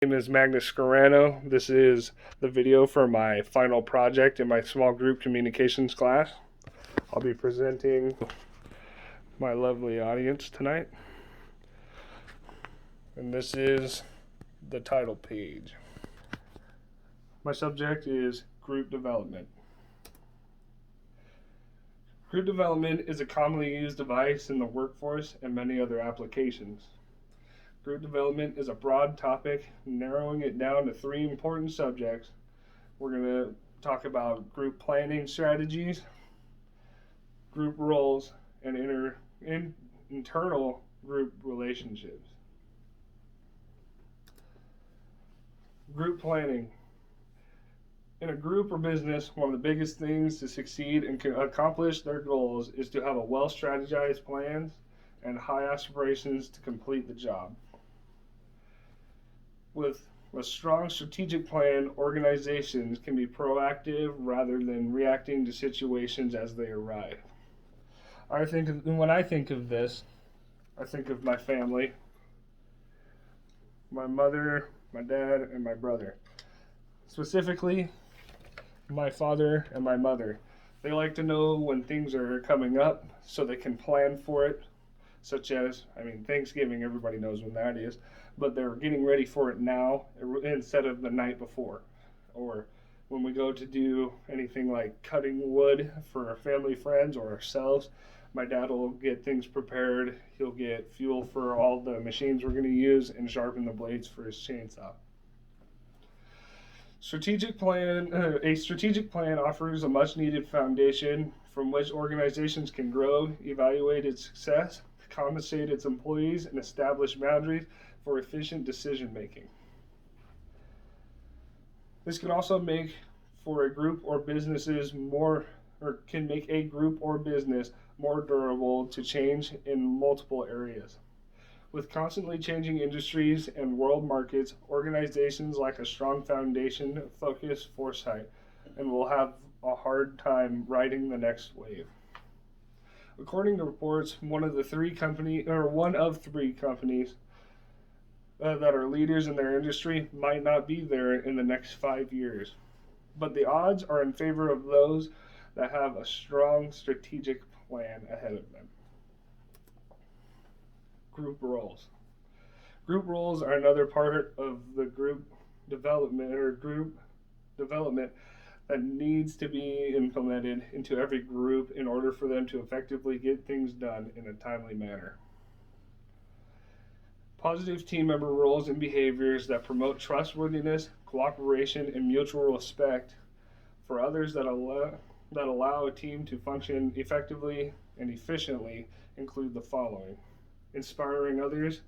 Name is Magnus Scarano. This is the video for my final project in my small group communications class. I'll be presenting my lovely audience tonight. And this is the title page. My subject is group development. Group development is a commonly used device in the workforce and many other applications. Group development is a broad topic, narrowing it down to three important subjects. We're going to talk about group planning strategies, group roles, and internal group relationships. Group planning. In a group or business, one of the biggest things to succeed and accomplish their goals is to have a well-strategized plan and high aspirations to complete the job. With a strong strategic plan, organizations can be proactive rather than reacting to situations as they arrive. When I think of this, I think of my family, my mother, my dad, and my brother. Specifically, my father and my mother. They like to know when things are coming up so they can plan for it, such as, Thanksgiving, everybody knows when that is, but they're getting ready for it now instead of the night before. Or when we go to do anything like cutting wood for our family friends or ourselves, my dad will get things prepared. He'll get fuel for all the machines we're going to use and sharpen the blades for his chainsaw. A strategic plan offers a much-needed foundation from which organizations can grow, evaluate its success, compensate its employees, and establish boundaries for efficient decision-making. This can also make for a group or businesses can make a group or business more durable to change in multiple areas. With constantly changing industries and world markets, organizations lack a strong foundation, focus, foresight, and will have a hard time riding the next wave. According to reports, one of three companies that are leaders in their industry might not be there in the next 5 years. But the odds are in favor of those that have a strong strategic plan ahead of them. Group roles. Group roles are another part of the group development that needs to be implemented into every group in order for them to effectively get things done in a timely manner. Positive team member roles and behaviors that promote trustworthiness, cooperation, and mutual respect for others that allow a team to function effectively and efficiently include the following. Inspiring others,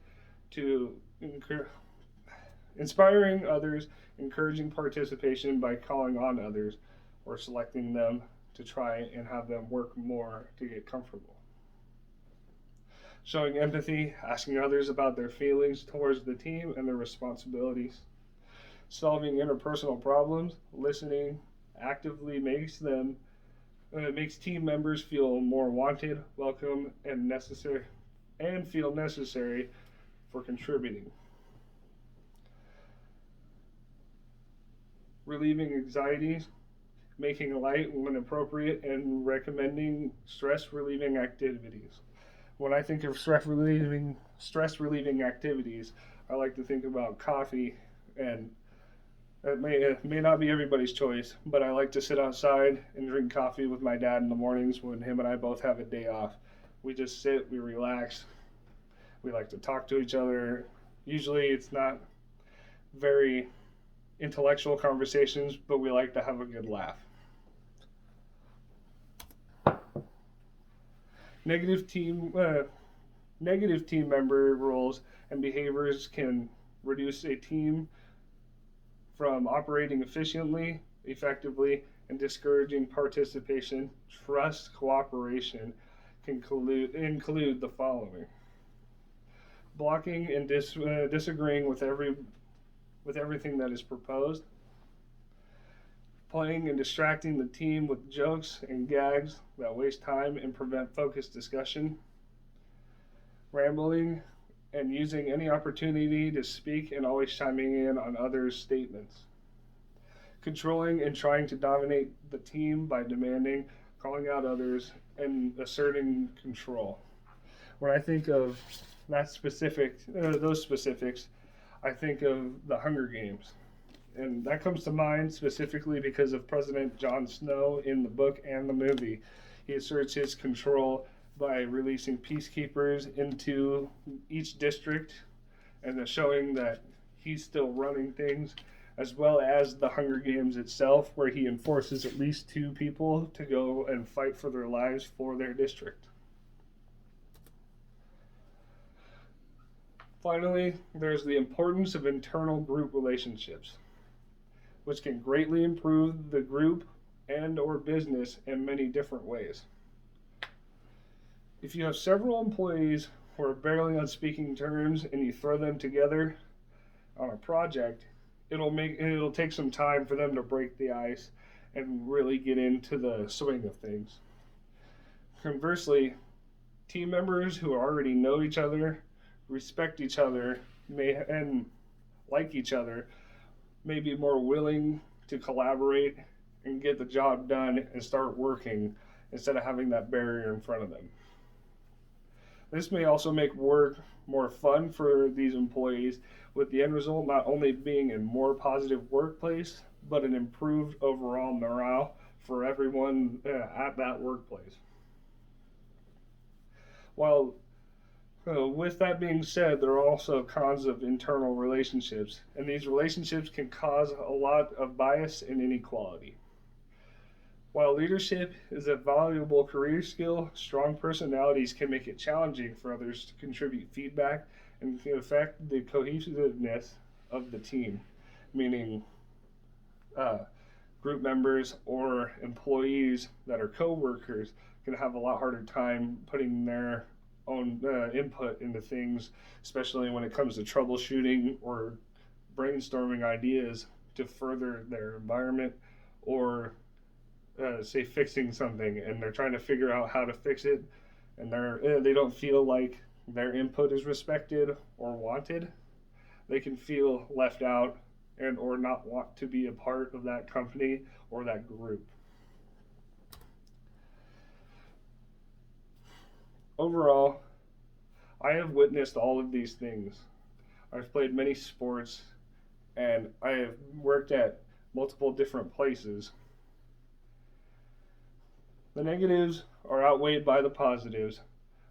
encouraging participation by calling on others or selecting them to try and have them work more to get comfortable. Showing empathy, asking others about their feelings towards the team and their responsibilities. Solving interpersonal problems, listening actively makes team members feel more wanted, welcome, and feel necessary for contributing. Relieving anxieties, making light when appropriate, and recommending stress-relieving activities. When I think of stress-relieving activities, I like to think about coffee, and it may not be everybody's choice, but I like to sit outside and drink coffee with my dad in the mornings when him and I both have a day off. We just sit, we relax, we like to talk to each other. Usually it's not very intellectual conversations, but we like to have a good laugh. Negative team member roles and behaviors can reduce a team from operating efficiently, effectively, and discouraging participation. Trust, cooperation can include the following. Blocking and disagreeing with everything that is proposed. Playing and distracting the team with jokes and gags that waste time and prevent focused discussion. Rambling and using any opportunity to speak and always chiming in on others' statements. Controlling and trying to dominate the team by demanding, calling out others, and asserting control. When I think of those specifics, I think of the Hunger Games. And that comes to mind specifically because of President Jon Snow in the book and the movie. He asserts his control by releasing peacekeepers into each district and showing that he's still running things, as well as the Hunger Games itself, where he enforces at least 2 people to go and fight for their lives for their district. Finally, there's the importance of internal group relationships, which can greatly improve the group and or business in many different ways. If you have several employees who are barely on speaking terms and you throw them together on a project, it'll take some time for them to break the ice and really get into the swing of things. Conversely, team members who already know each other, respect each other, and like each other may be more willing to collaborate and get the job done and start working instead of having that barrier in front of them. This may also make work more fun for these employees, with the end result not only being a more positive workplace, but an improved overall morale for everyone at that workplace. While with that being said, there are also cons of internal relationships, and these relationships can cause a lot of bias and inequality. While leadership is a valuable career skill, strong personalities can make it challenging for others to contribute feedback and can affect the cohesiveness of the team, meaning group members or employees that are co-workers can have a lot harder time putting their own input into things, especially when it comes to troubleshooting or brainstorming ideas to further their environment, or say fixing something and they're trying to figure out how to fix it, and they don't feel like their input is respected or wanted. They can feel left out and or not want to be a part of that company or that group. Overall, I have witnessed all of these things. I've played many sports and I have worked at multiple different places. The negatives are outweighed by the positives,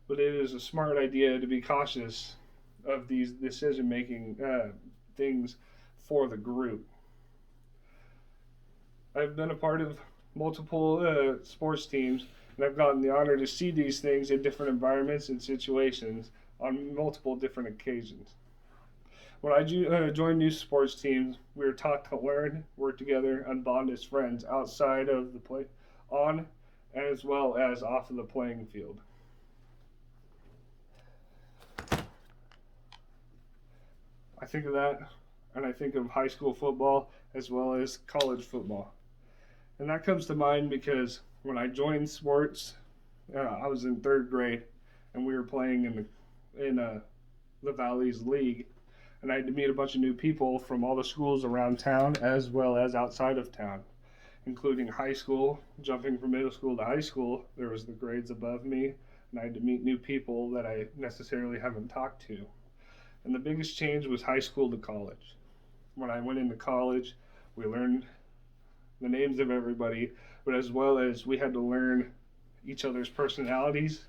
but it is a smart idea to be cautious of these decision-making things for the group. I've been a part of multiple sports teams, and I've gotten the honor to see these things in different environments and situations on multiple different occasions. When I joined new sports teams, we were taught to learn, work together, and bond as friends outside of the play, on as well as off of the playing field. I think of that, and I think of high school football as well as college football. And that comes to mind because when I joined sports, I was in 3rd grade, and we were playing in the Valley's League, and I had to meet a bunch of new people from all the schools around town as well as outside of town, including high school. Jumping from middle school to high school, there was the grades above me, and I had to meet new people that I necessarily haven't talked to. And the biggest change was high school to college. When I went into college, we learned the names of everybody, but as well as we had to learn each other's personalities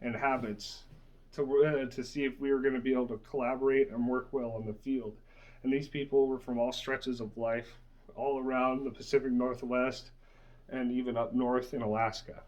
and habits to see if we were going to be able to collaborate and work well on the field. And these people were from all stretches of life, all around the Pacific Northwest and even up north in Alaska.